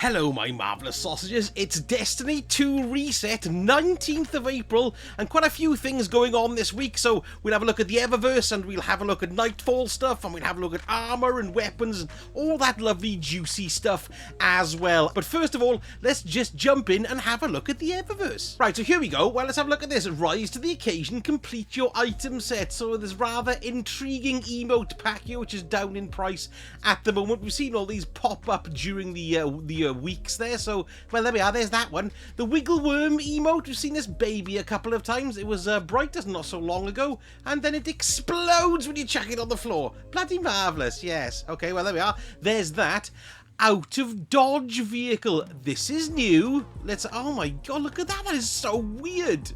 Hello my marvellous sausages, it's Destiny 2 Reset, 19th of April, and quite a few things going on this week, so we'll have a look at the Eververse, and we'll have a look at Nightfall stuff, and we'll have a look at armour and weapons, and all that lovely juicy stuff as well. But first of all, let's just jump in and have a look at the Eververse. Right, so here we go. Well, let's have a look at this. Rise to the occasion, complete your item set. So this rather intriguing emote pack here, which is down in price at the moment. We've seen all these pop up during the weeks there, so well, there we are. There's that one. The wiggle worm emote, we've seen this baby a couple of times. It was brightest not so long ago, and then it explodes when you chuck it on the floor. Bloody marvellous. Yes, okay, well, there we are. There's that. Out of dodge vehicle. This is new. Oh my god, look at that. That is so weird.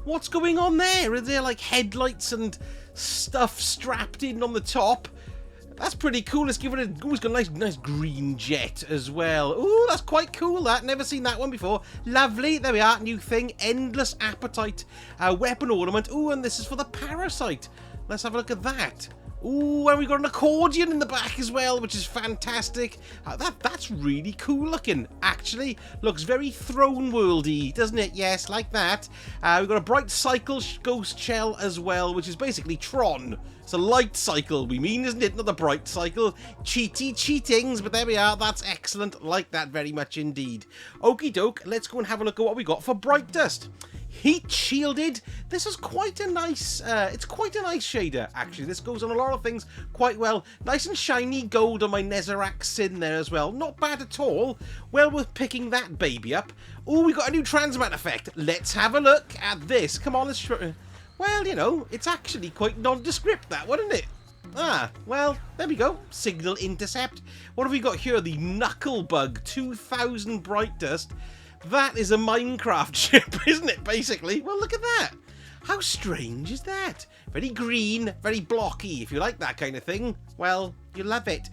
What's going on there? Are there like headlights and stuff strapped in on the top? That's pretty cool. Let's give it a... Ooh, it's got a nice green jet as well. Ooh, that's quite cool, that. Never seen that one before. Lovely. There we are. New thing. Endless Appetite. Weapon ornament. Ooh, and this is for the Parasite. Let's have a look at that. Ooh, and we've got an accordion in the back as well, which is fantastic. That's really cool looking, actually. Looks very Throne Worldy, doesn't it? Yes, like that. We've got a bright cycle ghost shell as well, which is basically Tron. It's a light cycle, we mean, isn't it? Not the bright cycle. Cheatings, but there we are. That's excellent. Like that very much indeed. Okie doke, let's go and have a look at what we got for Bright Dust. Heat shielded. This is quite a nice, it's quite a nice shader, actually. This goes on a lot of things quite well. Nice and shiny gold on my Nezarec Sin there as well. Not bad at all. Well worth picking that baby up. Oh, we got a new Transmat effect. Let's have a look at this. Come on, let's... Well, you know, it's actually quite nondescript, that one, isn't it? Ah, well, there we go. Signal intercept. What have we got here? The Knucklebug, 2000 Bright Dust. That is a Minecraft ship, isn't it, basically? Well, look at that. How strange is that? Very green, very blocky. If you like that kind of thing, well, you love it.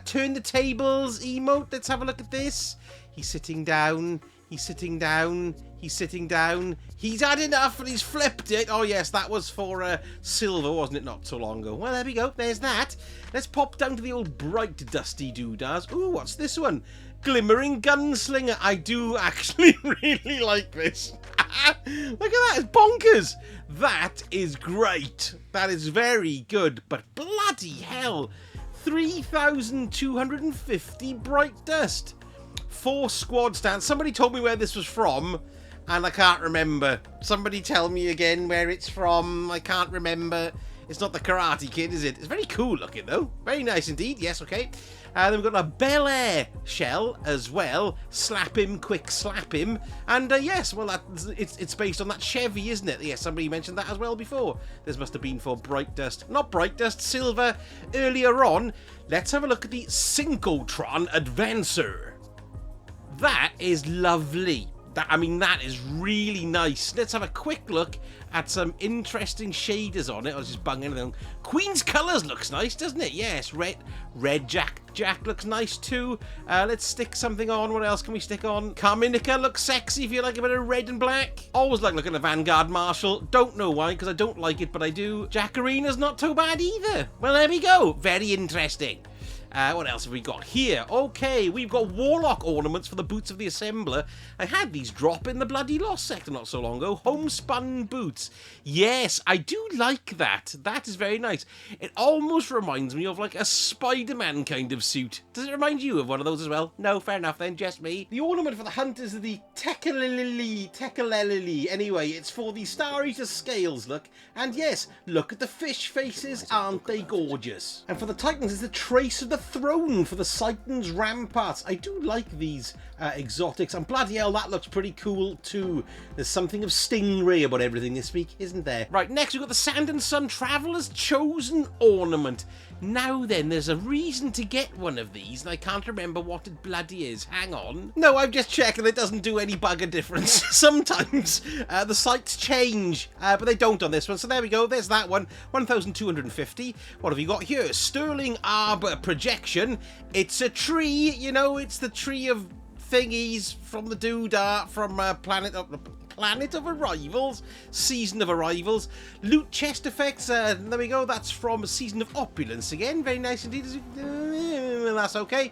Turn the tables emote. Let's have a look at this. He's sitting down. He's sitting down. He's sitting down. He's had enough and he's flipped it. Oh, yes, that was for silver, wasn't it? Not so long ago. Well, there we go. There's that. Let's pop down to the old bright dusty doodahs. Ooh, what's this one? Glimmering Gunslinger. I do actually really like this. Look at that. It's bonkers. That is great. That is very good. But bloody hell. 3,250 Bright Dust. 4 squad stands. Somebody told me where this was from, and I can't remember. Somebody tell me again where it's from. I can't remember. It's not the Karate Kid, is it? It's very cool looking, though. Very nice indeed. Yes, okay. Then we've got a Bel Air shell as well. Slap him, quick slap him. And yes, well, it's based on that Chevy, isn't it? Yes, somebody mentioned that as well before. This must have been for Bright Dust. Not Bright Dust, Silver earlier on. Let's have a look at the Synchrotron Advancer. That is lovely. I mean, that is really nice. Let's have a quick look at some interesting shaders on it. I was just bunging anything. Queen's Colours looks nice, doesn't it? Yes, red Jack looks nice too. Let's stick something on. What else can we stick on? Carminica looks sexy if you like a bit of red and black. Always like looking at Vanguard Marshal. Don't know why, because I don't like it, but I do. Jackarina's not too bad either. Well, there we go. Very interesting. What else have we got here? Okay, we've got Warlock ornaments for the boots of the Assembler. I had these drop in the bloody Lost Sector not so long ago. Homespun boots. Yes, I do like that. That is very nice. It almost reminds me of like a Spider-Man kind of suit. Does it remind you of one of those as well? No, fair enough then, just me. The ornament for the Hunters is the Tekalelili. Anyway, it's for the Star Eater scales, look. And yes, look at the fish faces. Aren't they gorgeous? And for the Titans, it's the Trace of the Throne for the Titan's Ramparts. I do like these exotics, and bloody hell, that looks pretty cool too. There's something of Stingray about everything this week, isn't there? Right, next we've got the Sand and Sun Traveler's Chosen ornament. Now then, there's a reason to get one of these, and I can't remember what it bloody is. Hang on. No, I've just checked, and it doesn't do any bugger difference. Sometimes the sites change, but they don't on this one. So there we go. There's that one. 1,250. What have you got here? Sterling Arbor Projection. It's a tree. You know, it's the tree of thingies from the doodah from Planet of Arrivals, Season of Arrivals. Loot chest effects, there we go, that's from Season of Opulence again, very nice indeed. that's okay.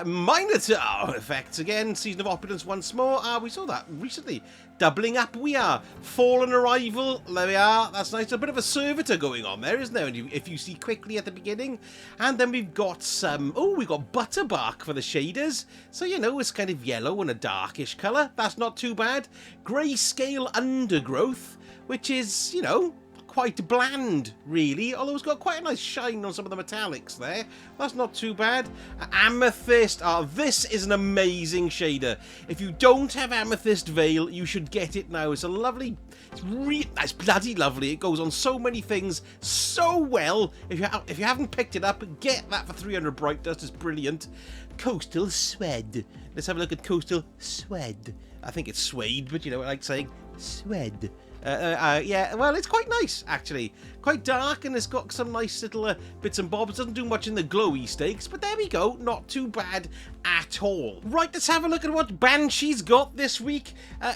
Minotaur effects again. Season of Opulence once more. We saw that recently. Doubling up we are. Fallen Arrival. There we are. That's nice. A bit of a servitor going on there, isn't there? If you see quickly at the beginning. And then we've got some... Oh, we've got Butterbark for the shaders. So, you know, it's kind of yellow and a darkish colour. That's not too bad. Grayscale Undergrowth, which is, you know, quite bland, really, although it's got quite a nice shine on some of the metallics there. That's not too bad. Amethyst. This is an amazing shader. If you don't have Amethyst Veil, you should get it now. It's a lovely... It's bloody lovely. It goes on so many things so well. If you haven't picked it up, get that for 300 Bright Dust. It's brilliant. Coastal Swed. Let's have a look at Coastal Swed. I think it's Suede, but you know what I like saying? Swed. Yeah, well, it's quite nice, actually. Quite dark, and it's got some nice little bits and bobs. It doesn't do much in the glowy stakes, but there we go. Not too bad at all. Right, let's have a look at what Banshee's got this week.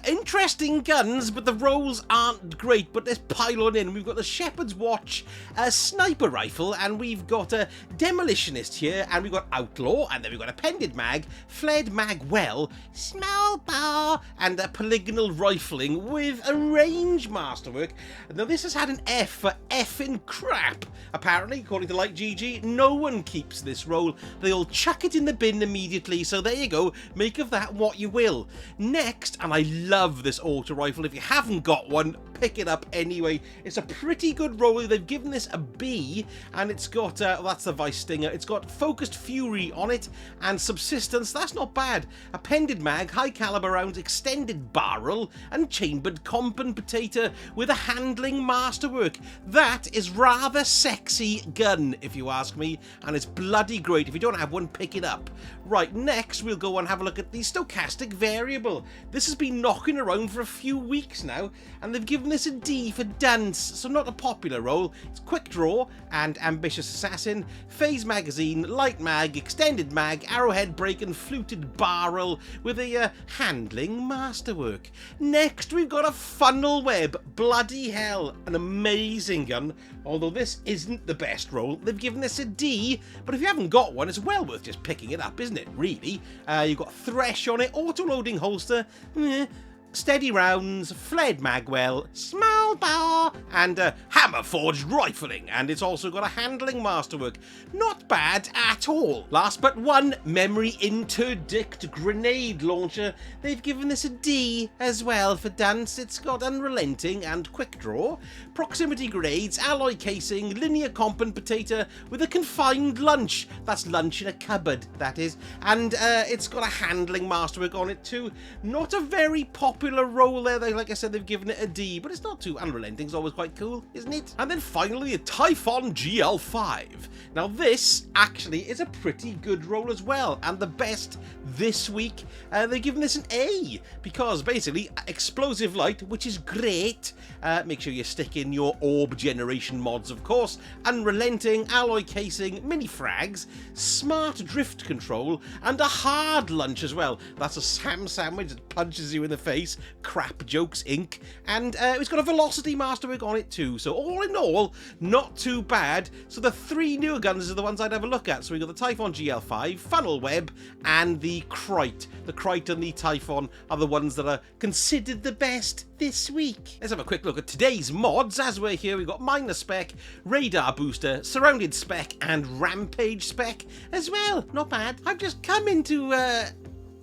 Interesting guns, but the rolls aren't great, but let's pile on in. We've got the Shepherd's Watch, a Sniper Rifle, and we've got a Demolitionist here, and we've got Outlaw, and then we've got Appended Mag, Fled Mag Well, Small Bar, and a Polygonal Rifling with a range masterwork. Now, this has had an F for effing crap. Apparently, according to Light GG, no one keeps this roll. They all chuck it in the bin immediately, so there you go. Make of that what you will. Next, and I love this auto rifle. If you haven't got one, pick it up anyway. It's a pretty good roll. They've given this a B, and it's got, that's the Vice Stinger. It's got Focused Fury on it, and Subsistence. That's not bad. Appended Mag, high caliber rounds, extended barrel, and chambered compensator with a handling masterwork. That is rather sexy gun, if you ask me, and it's bloody great. If you don't have one, pick it up. Right, next we'll go and have a look at the Stochastic Variable. This has been knocking around for a few weeks now, and they've given this a D for Dance, so not a popular roll. It's Quick Draw and Ambitious Assassin, Phase Magazine, Light Mag, Extended Mag, Arrowhead Break, and Fluted Barrel with a handling masterwork. Next we've got a Funnel Web. Bloody hell, an amazing gun. Although this isn't the best roll, they've given this a D, but if you haven't got one, it's well worth just picking it up, isn't it, really? You've got Thresh on it, auto-loading holster, steady rounds, Fled Magwell, Small Bar, and Hammer Forged Rifling, and it's also got a handling masterwork. Not bad at all. Last but one, Memory Interdict Grenade Launcher. They've given this a D as well for Dance. It's got Unrelenting and Quick Draw, Proximity Grenades, Alloy Casing, Linear Compensator with a Confined Lunch. That's lunch in a cupboard, that is. And it's got a handling masterwork on it too. Not a very popular roll there. Like I said, they've given it a D, but it's not too unrelenting. It's always quite cool, isn't it? And then finally, a Typhon GL5. Now this actually is a pretty good roll as well, and the best this week. They've given this an A because basically explosive light, which is great. Make sure you stick in your orb generation mods, of course. Unrelenting, alloy casing, mini frags, smart drift control, and a hard lunch as well. That's a ham sandwich that punches you in the face. Crap jokes, Inc. And it's got a velocity masterwork on it too. So all in all, not too bad. So the three newer guns are the ones I'd have a look at. So we got the Typhon GL5, Funnel Web, and the Krite. The Krite and the Typhon are the ones that are considered the best this week. Let's have a quick look at today's mods. As we're here, we've got Miner Spec, Radar Booster, Surrounded Spec, and Rampage Spec as well. Not bad. I've just come into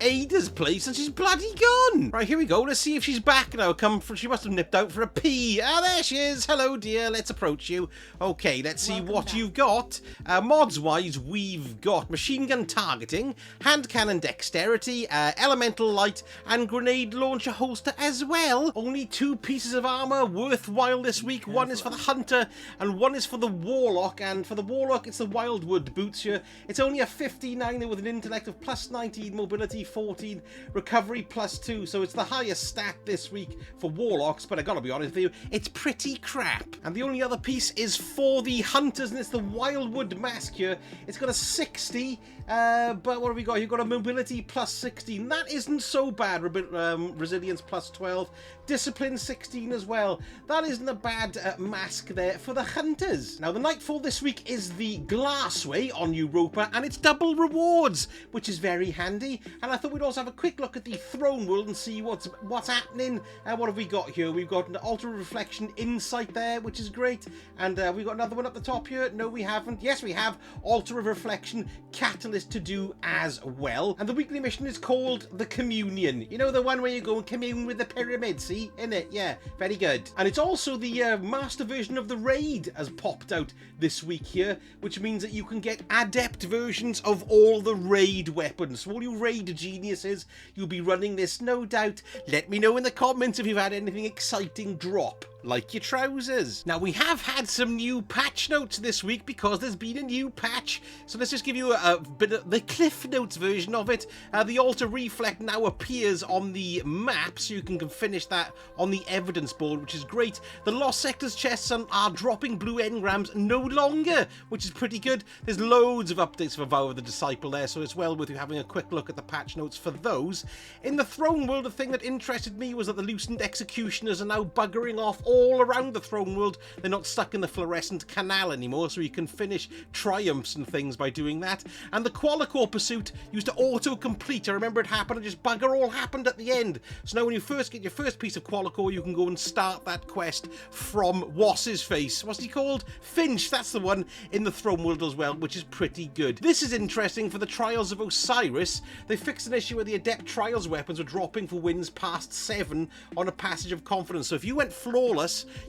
Ada's place and she's bloody gone. Right, here we go. Let's see if she's back now. She must have nipped out for a pee. Ah, there she is. Hello, dear. Let's approach you. Okay, let's see what you've got. Mods-wise, we've got machine gun targeting, hand cannon dexterity, elemental light, and grenade launcher holster as well. Only 2 pieces of armor worthwhile this week. One is for the hunter and one is for the warlock. And for the warlock, it's the Wildwood boots here. It's only a 59 with an intellect of +19, mobility 14, recovery +2, so it's the highest stat this week for Warlocks, but I gotta be honest with you, it's pretty crap. And the only other piece is for the Hunters, and it's the Wildwood Mask here. It's got a 60, but what have we got? You've got a mobility +16. That isn't so bad. Resilience +12. Discipline 16 as well. That isn't a bad mask there for the Hunters. Now, the Nightfall this week is the Glassway on Europa, and it's double rewards, which is very handy. And I thought we'd also have a quick look at the Throne World and see what's happening. What have we got here? We've got an Altar of Reflection Insight there, which is great. And we've got another one up the top here. No, we haven't. Yes, we have Altar of Reflection Catalyst to do as well. And the weekly mission is called the Communion. You know, the one where you go and commune with the pyramid, see? In it? Yeah, very good. And it's also the master version of the raid has popped out this week here, which means that you can get adept versions of all the raid weapons. So all you raid geniuses, you'll be running this, no doubt. Let me know in the comments if you've had anything exciting drop. Like your trousers. Now, we have had some new patch notes this week because there's been a new patch. So let's just give you a bit of the Cliff Notes version of it. The Altar Reflect now appears on the map, so you can finish that on the evidence board, which is great. The Lost Sectors chests are dropping blue engrams no longer, which is pretty good. There's loads of updates for Vow of the Disciple there, so it's well worth you having a quick look at the patch notes for those. In the Throne World, the thing that interested me was that the Loosened Executioners are now buggering off all around the Throne World. They're not stuck in the fluorescent canal anymore, so you can finish triumphs and things by doing that. And the Qualicore Pursuit used to auto-complete. I remember it happened, and just bugger all happened at the end. So now when you first get your first piece of Qualicore, you can go and start that quest from What's-his face. What's he called? Finch, that's the one in the Throne World as well, which is pretty good. This is interesting for the Trials of Osiris. They fixed an issue where the Adept Trials weapons were dropping for wins past 7 on a Passage of Confidence. So if you went flawless,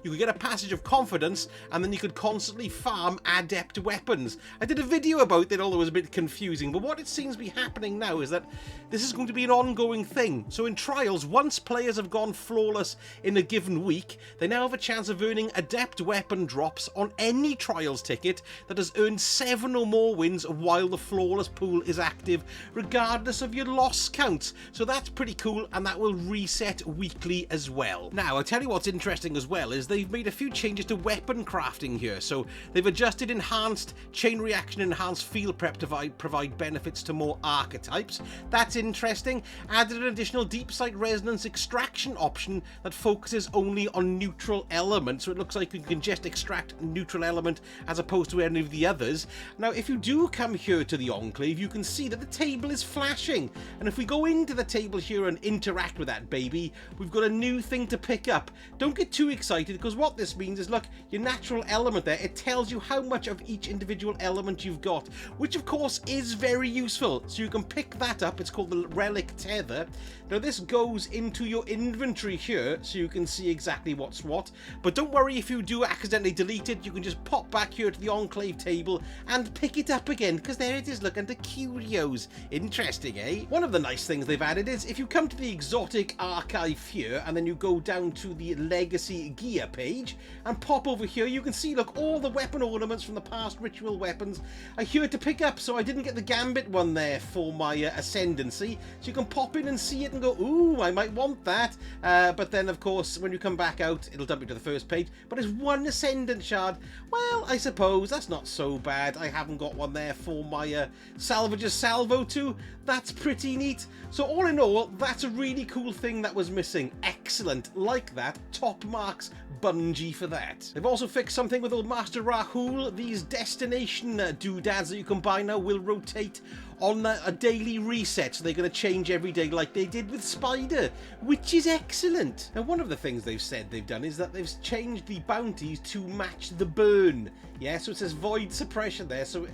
you could get a Passage of Confidence, and then you could constantly farm adept weapons. I did a video about it, although it was a bit confusing, but what it seems to be happening now is that this is going to be an ongoing thing. So in Trials, once players have gone flawless in a given week, they now have a chance of earning adept weapon drops on any Trials ticket that has earned 7 or more wins while the flawless pool is active, regardless of your loss counts. So that's pretty cool, and that will reset weekly as well. Now, I'll tell you what's interesting as well is they've made a few changes to weapon crafting here. So they've adjusted enhanced chain reaction, enhanced field prep to provide benefits to more archetypes. That's interesting. Added an additional deep sight resonance extraction option that focuses only on neutral elements. So it looks like you can just extract neutral element as opposed to any of the others. Now, if you do come here to the Enclave, you can see that the table is flashing. And if we go into the table here and interact with that baby, we've got a new thing to pick up. Don't get too excited, because what this means is, look, your natural element there, it tells you how much of each individual element you've got, which of course is very useful. So you can pick that up. It's called the Relic Tether. Now this goes into your inventory here, so you can see exactly what's what. But don't worry if you do accidentally delete it, you can just pop back here to the Enclave table and pick it up again, because there it is, look, under Curios. Interesting, eh? One of the nice things they've added is if you come to the Exotic Archive here, and then you go down to the Legacy Gear page and pop over here, you can see, look, all the weapon ornaments from the past ritual weapons are here to pick up. So I didn't get the Gambit one there for my Ascendancy, so you can pop in and see it and go, ooh, I might want that. But then of course when you come back out, it'll dump you to the first page, but it's 1 Ascendant shard. Well, I suppose that's not so bad. I haven't got one there for my Salvage's Salvo too. That's pretty neat. So all in all, that's a really cool thing that was missing. Excellent, like that. Top marks Bungie for that. They've also fixed something with old Master Rahul. These destination doodads that you can buy now will rotate on a daily reset, so they're going to change every day like they did with Spider, which is excellent. Now, one of the things they've said they've done is that they've changed the bounties to match the burn. Yeah, so it says Void Suppression there, so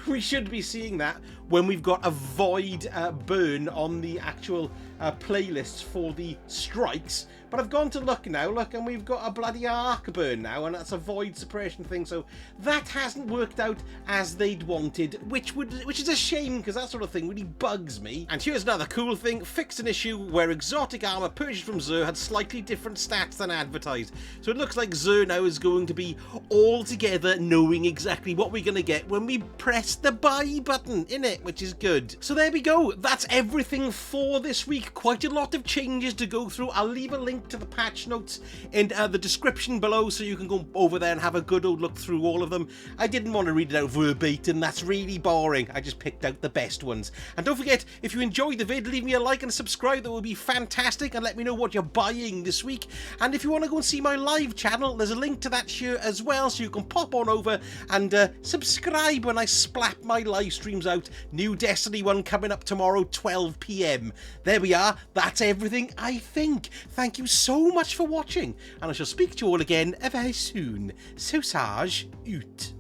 we should be seeing that when we've got a Void burn on the actual playlists for the strikes. But I've gone to look now, look, and we've got a bloody Arc burn now, and that's a Void Suppression thing, so that hasn't worked out as they'd wanted, which is a shame, because that sort of thing really bugs me. And here's another cool thing, fixed an issue where exotic armor purchased from Xur had slightly different stats than advertised. So it looks like Xur now is going to be all together knowing exactly what we're going to get when we press the buy button, innit? Which is good. So there we go. That's everything for this week. Quite a lot of changes to go through. I'll leave a link to the patch notes in the description below so you can go over there and have a good old look through all of them. I didn't want to read it out verbatim. That's really boring. I just picked out the best ones. And don't forget, if you enjoyed the vid, leave me a like and a subscribe. That would be fantastic, and let me know what you're buying this week. And if you want to go and see my live channel, there's a link to that here as well, so you can pop on over and subscribe when I splap my live streams out. New Destiny 1 coming up tomorrow, 12 PM. There we are. That's everything, I think. Thank you so much for watching, and I shall speak to you all again very soon. So sage, out.